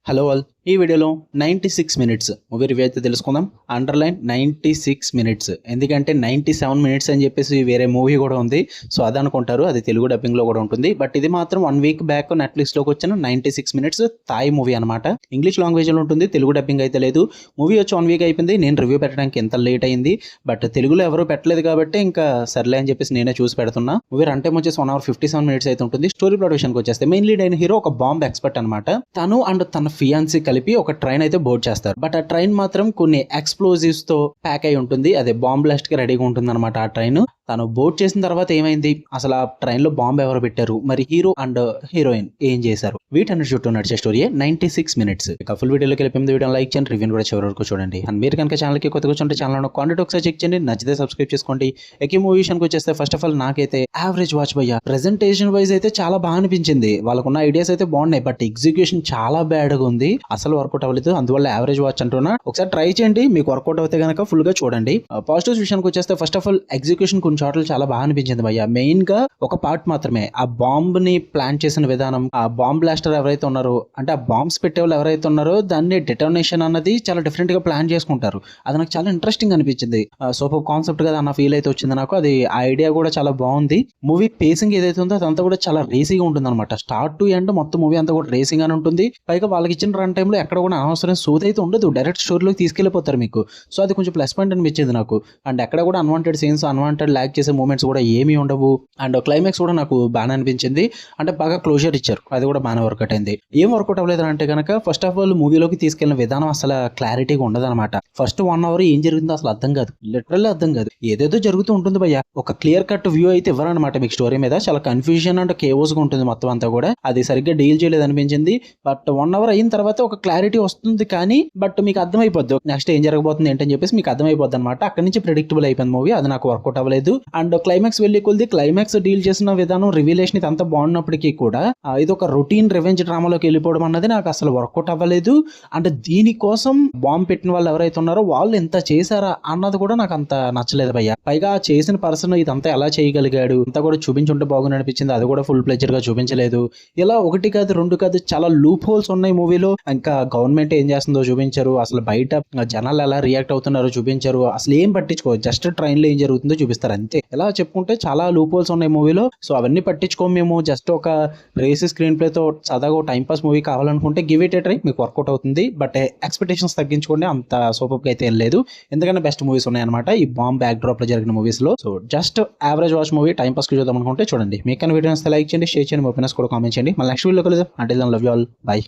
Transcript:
Hello all, ఈ వీడియోలో 96 minutes movie review అయితే తెలుసుకుందాం. అండర్లైన్ 96 మినిట్స్, ఎందుకంటే 97 మినిట్స్ అని చెప్పేసి వేరే మూవీ కూడా ఉంది. సో అదనుకుంటారు, అది తెలుగు డబ్బింగ్లో కూడా ఉంటుంది. బట్ ఇది మాత్రం 1 వీక్ బ్యాక్ నెట్ఫ్లిక్స్లోకి వచ్చిన 96 మినిట్స్ థాయ్ మూవీ అనమాట. ఇంగ్లీష్ లాంగ్వేజ్లో ఉంటుంది, తెలుగు డబ్బింగ్ అయితే లేదు. మూవీ వచ్చి 1 వీక్ అయిపోయింది. నేను రివ్యూ పెట్టడానికి ఎంత లేట్ అయింది, బట్ తెలుగులో ఎవరు పెట్టలేదు కాబట్టి ఇంకా సర్లే అని చెప్పేసి నేనే చూసి పెడుతున్నా. మూవీ రన్ టైం వచ్చేసి 1 hour 57 మినిట్స్ అయితే ఉంటుంది. స్టోరీ ప్లాట్ విషయానికి వచ్చేస్తే మెయిన్ లీడ్ అయిన హీరో ఒక బాంబ్ ఎక్స్పర్ట్ అనమాట. తను అండ్ తన ఫియాన్సీ కలిపి ఒక ట్రైన్ అయితే బోర్డ్ చేస్తారు. బట్ ఆ ట్రైన్ మాత్రం కొన్ని ఎక్స్ప్లోజివ్స్ తో ప్యాక్ అయి ఉంటుంది. అదే బాంబ్ బ్లాస్ట్ కి రెడీగా ఉంటుంది అనమాట ఆ ట్రైన్. తను బోర్డ్ చేసిన తర్వాత ఏమైంది, అసలు ఆ ట్రైన్ లో బాంబ్ ఎవరు పెట్టారు, మరి హీరో అండ్ హీరోయిన్ ఏం చేశారు, వీటన్ని చుట్టూ నడిచే స్టోరీ 96 మినిట్స్. ఇక ఫుల్ వీడియోలోకి వెళ్ళిపోయింది. వీడియో లైక్ చేయండి, రివ్యూ కూడా చివరి వరకు చూడండి. అండ్ మీరు కనుక ఛానల్ కి కొత్తగా వచ్చి ఛానల్ కాంటెంట్ ఒకసారి చెక్ చేయండి, నచ్చితే సబ్స్క్రైబ్ చేసుకోండి. ఈ మూవీ విషయానికి వచ్చేస్తే ఫస్ట్ ఆఫ్ ఆల్ నాకైతే యావరేజ్ వాచ్ భయ్యా. ప్రెజెంటేషన్ వైజ్ అయితే చాలా బాగా అనిపించింది, వాళ్ళకున్న ఐడియాస్ అయితే బాగున్నాయి. బట్ ఎగ్జిక్యూషన్ చాలా బ్యాడ్ గా ఉంది, అసలు వర్కౌట్ అవ్వలేదు. అందువల్ల యావరేజ్ వాచ్ అంటున్నా. ఒకసారి ట్రై చేయండి, మీకు వర్కౌట్ అవుతే కనుక ఫుల్ గా చూడండి. పాజిటివ్స్ విషయానికి వచ్చేస్తే ఫస్ట్ ఆఫ్ ఆల్ ఎగ్జిక్యూషన్ కొన్ని చోట్ల చాలా బాగా అనిపించింది భయ్యా. మెయిన్ గా ఒక పార్ట్ మాత్రమే, ఆ బాంబ్ ని ప్లాన్ చేసిన విధానం, ఆ బాంబ్ బ్లాస్టర్ ఎవరైతే ఉన్నారో, అంటే ఆ బాంబ్స్ పెట్టే వాళ్ళు ఎవరైతే ఉన్నారో దాన్ని డిటోనేషన్ అన్నది చాలా డిఫరెంట్ గా ప్లాన్ చేసుకుంటారు. అది నాకు చాలా ఇంట్రెస్టింగ్ అనిపించింది. సూపర్ కాన్సెప్ట్ కదా అన్న ఫీల్ అయితే వచ్చింది నాకు. అది ఆ ఐడియా కూడా చాలా బాగుంది. మూవీ పేసింగ్ ఏదైతే ఉందో అదంతా కూడా చాలా రేసీగా ఉంటుంది అనమాట. స్టార్ట్ టు ఎండ్ మొత్తం మూవీ అంతా కూడా రేసింగ్ అని ఉంటుంది. పైగా వాళ్ళకి ఇచ్చిన రన్ టైంలో ఎక్కడ కూడా అనవసరం సోది అయితే ఉండదు, డైరెక్ట్ స్టోరీలోకి తీసుకెళ్లిపోతారు మీకు. సో అది కొంచెం ప్లస్ పాయింట్ అనిపించింది నాకు. అండ్ ఎక్కడ కూడా అన్వాంటెడ్ సీన్స్, అన్వాంటెడ్ ల్యాక్ చేసే మూమెంట్స్ కూడా ఏమీ ఉండవు. అండ్ క్లైమాక్స్ కూడా నాకు బాగా అనిపించింది, అంటే బాగా క్లోజర్ ఇచ్చారు, అది కూడా బాగా వర్కౌట్ అయింది. ఏం వర్కౌట్ అవ్వలేదు అంటే కనుక ఫస్ట్ ఆఫ్ ఆల్ మూవీలోకి తీసుకెళ్లిన విధానం అసలు క్లారిటీగా ఉండదు అనమాట. ఫస్ట్ 1 hour ఏం జరుగుతుందో అసలు అర్థం కాదు, లిటరల్లీ అర్థం కాదు. ఏదేదో జరుగుతూ ఉంటుంది భయ్య, ఒక క్లియర్ కట్ వ్యూ అయితే ఇవ్వరనమాట మీకు స్టోరీ మీద. చాలా కన్ఫ్యూజన్ అండ్ కేవోస్ గా ఉంటుంది మొత్తం అంతా కూడా. అది సరిగ్గా డీల్ చేయలేదు అనిపించింది. బట్ 1 hour అయిన తర్వాత ఒక క్లారిటీ వస్తుంది, కానీ బట్ మీకు అర్థమైపోద్ది నెక్స్ట్ ఏం జరగబోతుంది ఏంటని చెప్పేసి మీకు అర్థమైపోద్ది అనమాట. అక్కడి నుంచి ప్రెడిక్టబుల్ అయిపోయింది మూవీ. అది నాకు వర్కౌట్ అవ్వలేదు. అండ్ క్లైమాక్స్ వెళ్ళి కొద్ది క్లైమాక్స్ డీల్ చేసిన విధానం, రివీలేషన్ ఇదంతా బాగున్నప్పటికీ కూడా ఇది ఒక రొటీన్ రివెంజ్ డ్రామాలోకి వెళ్ళిపోవడం అన్నది నాకు అసలు వర్కౌట్ అవ్వలేదు. అంటే దీనికోసం బాంబ్ పెట్టిన వాళ్ళు ఎవరైతే ఉన్నారో వాళ్ళు ఎంత చేశారా అన్నది కూడా నాకు అంత నచ్చలేదు భయ్య. పైగా చేసిన పర్సన్ ఇదంతా ఎలా చేయగలిగాడు అంతా కూడా చూపించుంటే బాగుంది అనిపించింది. అది కూడా ఫుల్ ప్లెజర్ గా చూపించలేదు. ఇలా ఒకటి కాదు రెండు కాదు చాలా లూప్ హోల్స్ ఉన్నాయి మూవీలో. ఇంకా గవర్నమెంట్ ఏం చేస్తుందో చూపించారు, అసలు బయట జనాలు ఎలా రియాక్ట్ అవుతున్నారో చూపించారు. అసలు ఏం పట్టించుకో, జస్ట్ ట్రైన్ లో ఏం జరుగుతుందో చూపిస్తారు అంతే. ఇలా చెప్పుకుంటే చాలా లూప్ హోల్స్ ఉన్నాయి మూవీలో. సో అవన్నీ పట్టించుకోము మేము. జస్ట్ ఒక రేసి స్క్రీన్ ప్లే తో సదాగా టైం పాస్ మూవీ కావాలనుకుంటే గివ్ ఇట్ ఏ ట్రై, మీకు వర్కౌట్ అవుతుంది. బట్ ఎక్స్పెక్టేషన్స్ తగ్గించుకోండి, అంత సూపర్ గా అయితే ఏం లేదు. ఎందుకంటే బెస్ట్ మూవీస్ ఉన్నాయన్నమాట ఈ బాంబ్ బ్యాక్ డ్రాప్ లో జరిగిన మూవీస్ లో. So just average watch movie, time pass కి చూద్దాం అనుకుంటే చూడండి. మీకు వీడియోస్ లైక్ చేయండి, షేర్ చేయండి, మీ ఒపీనియన్స్ కూడా కామెంట్ చేయండి. మళ్ళీ నెక్స్ట్ వీడియో కలుద్దాం. Until then love you all, by.